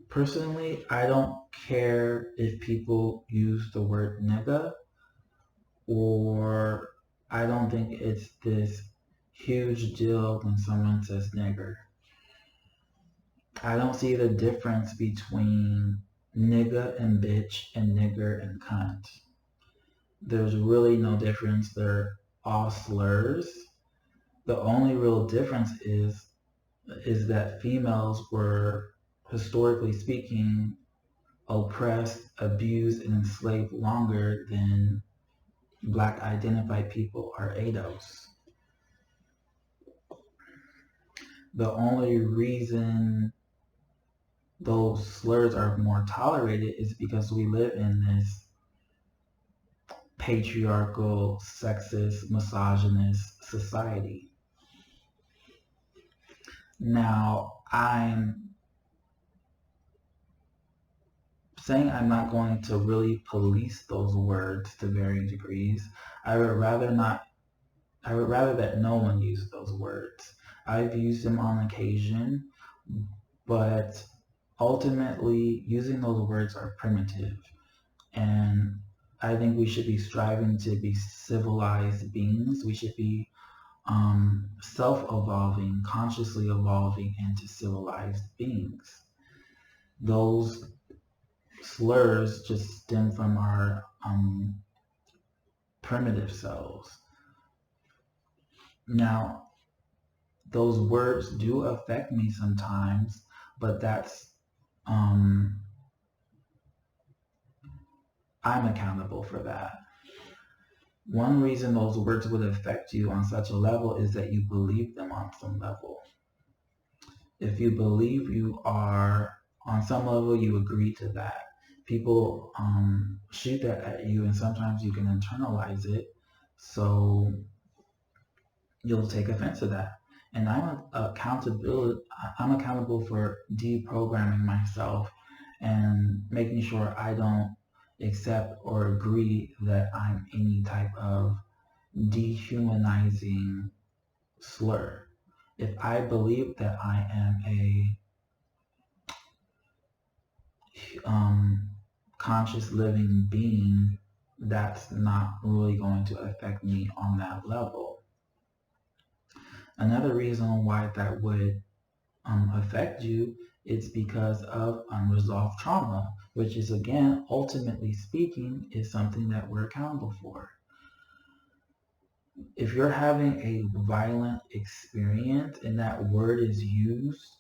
Personally, I don't care if people use the word nigga, or I don't think it's this huge deal when someone says nigger. I don't see the difference between nigga and bitch and nigger and cunt. There's really no difference. They're all slurs. The only real difference is that females were, historically speaking, oppressed, abused, and enslaved longer than black identified people are ADOS. The only reason those slurs are more tolerated is because we live in this patriarchal, sexist, misogynist society. Now, I'm saying I'm not going to really police those words to varying degrees. I would rather not. I would rather that no one use those words. I've used them on occasion, but ultimately, using those words are primitive, and I think we should be striving to be civilized beings. We should be self-evolving, consciously evolving into civilized beings. Those slurs just stem from our primitive selves. Now, those words do affect me sometimes, but that's I'm accountable for that. One reason those words would affect you on such a level is that you believe them on some level. If you believe you are, on some level, you agree to that. People shoot that at you, and sometimes you can internalize it, so you'll take offense to that. And I'm accountable for deprogramming myself and making sure I don't accept or agree that I'm any type of dehumanizing slur. If I believe that I am a conscious living being, that's not really going to affect me on that level. Another reason why that would affect you is because of unresolved trauma, which is, again, ultimately speaking, is something that we're accountable for. If you're having a violent experience and that word is used,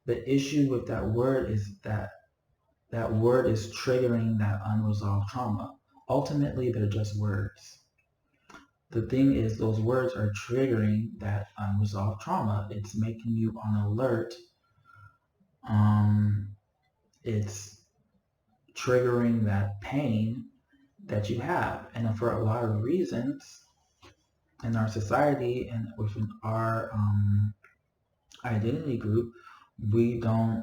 the issue with that word is that that word is triggering that unresolved trauma. Ultimately, they're just words. The thing is, those words are triggering that unresolved trauma. It's making you on alert. It's triggering that pain that you have. And for a lot of reasons in our society and within our identity group, we don't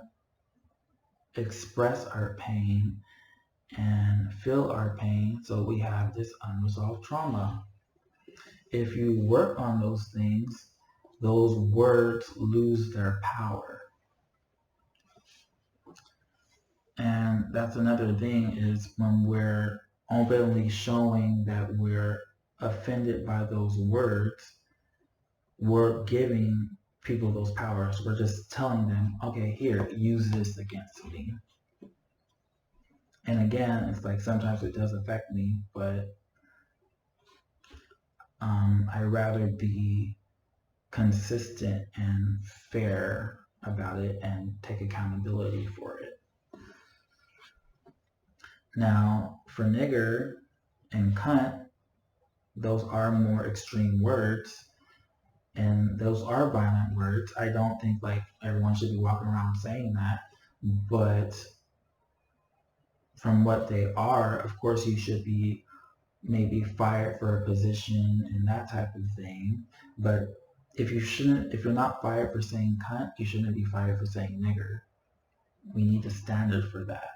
express our pain and feel our pain, so we have this unresolved trauma. If you work on those things, those words lose their power. And that's another thing, is when we're openly showing that we're offended by those words, we're giving people those powers. We're just telling them, okay, here, use this against me. And again, it's like sometimes it does affect me, but I'd rather be consistent and fair about it and take accountability for it. Now, for nigger and cunt, those are more extreme words, and those are violent words. I don't think like everyone should be walking around saying that, but from what they are, of course you should be maybe fired for a position and that type of thing. But if you're not fired for saying cunt, you shouldn't be fired for saying nigger. We need a standard for that.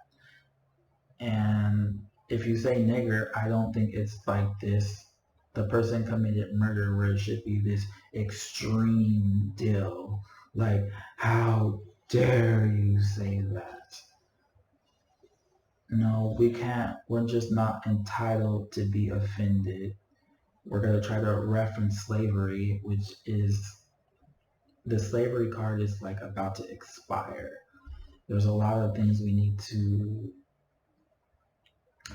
And if you say nigger, I don't think it's like this, the person committed murder, where it should be this extreme deal. Like, how dare you say that? No, we can't. We're just not entitled to be offended. We're going to try to reference slavery, which is the slavery card is like about to expire. There's a lot of things we need to,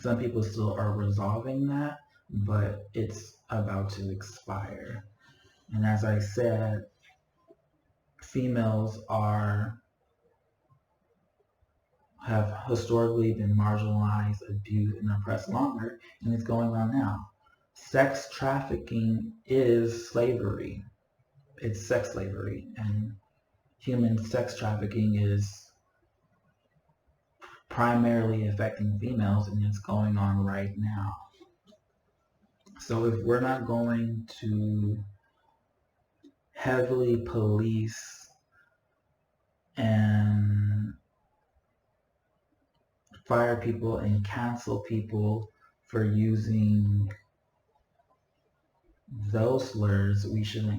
some people still are resolving that, but it's about to expire. And as I said, females have historically been marginalized, abused, and oppressed longer, and it's going on now. Sex trafficking is slavery. It's sex slavery, and human sex trafficking is primarily affecting females, and it's going on right now. So if we're not going to heavily police and fire people and cancel people for using those slurs, we shouldn't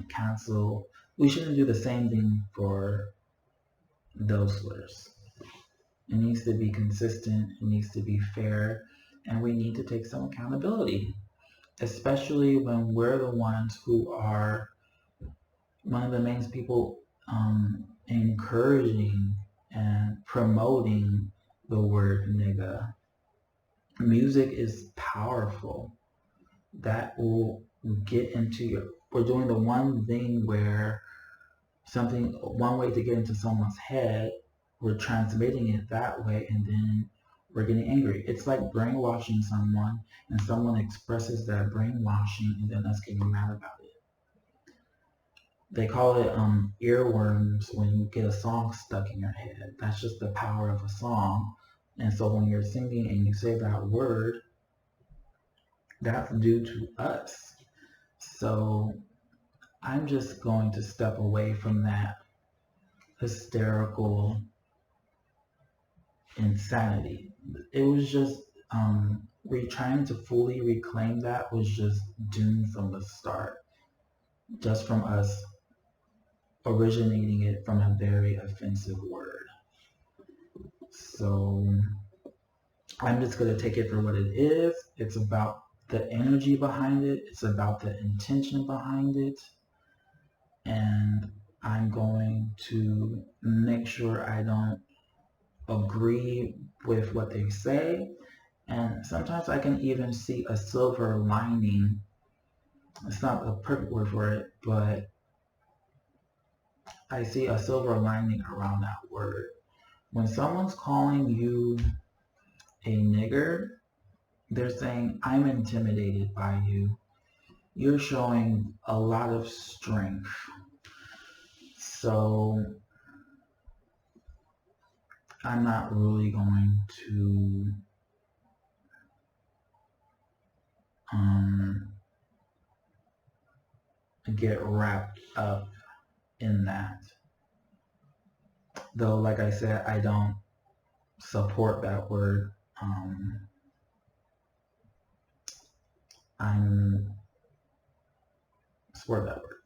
do the same thing for those slurs. It needs to be consistent, it needs to be fair, and we need to take some accountability, especially when we're the ones who are one of the main people encouraging and promoting the word nigga. Music is powerful. That will get into we're doing the one thing where one way to get into someone's head, we're transmitting it that way, and then we're getting angry. It's like brainwashing someone, and someone expresses that brainwashing, and then us getting mad about it. They call it earworms when you get a song stuck in your head. That's just the power of a song. And so when you're singing and you say that word, that's due to us. So I'm just going to step away from that hysterical insanity. It was just trying to fully reclaim that was just doomed from the start, just from us originating it from a very offensive word. So I'm just going to take it for what it is. It's about the energy behind it. It's about the intention behind it. And I'm going to make sure I don't agree with what they say. And sometimes I can even see a silver lining. It's not a perfect word for it, but I see a silver lining around that word. When someone's calling you a nigger, they're saying, I'm intimidated by you. You're showing a lot of strength. So I'm not really going to get wrapped up in that. Though, like I said, I don't support that word. I'm support that word.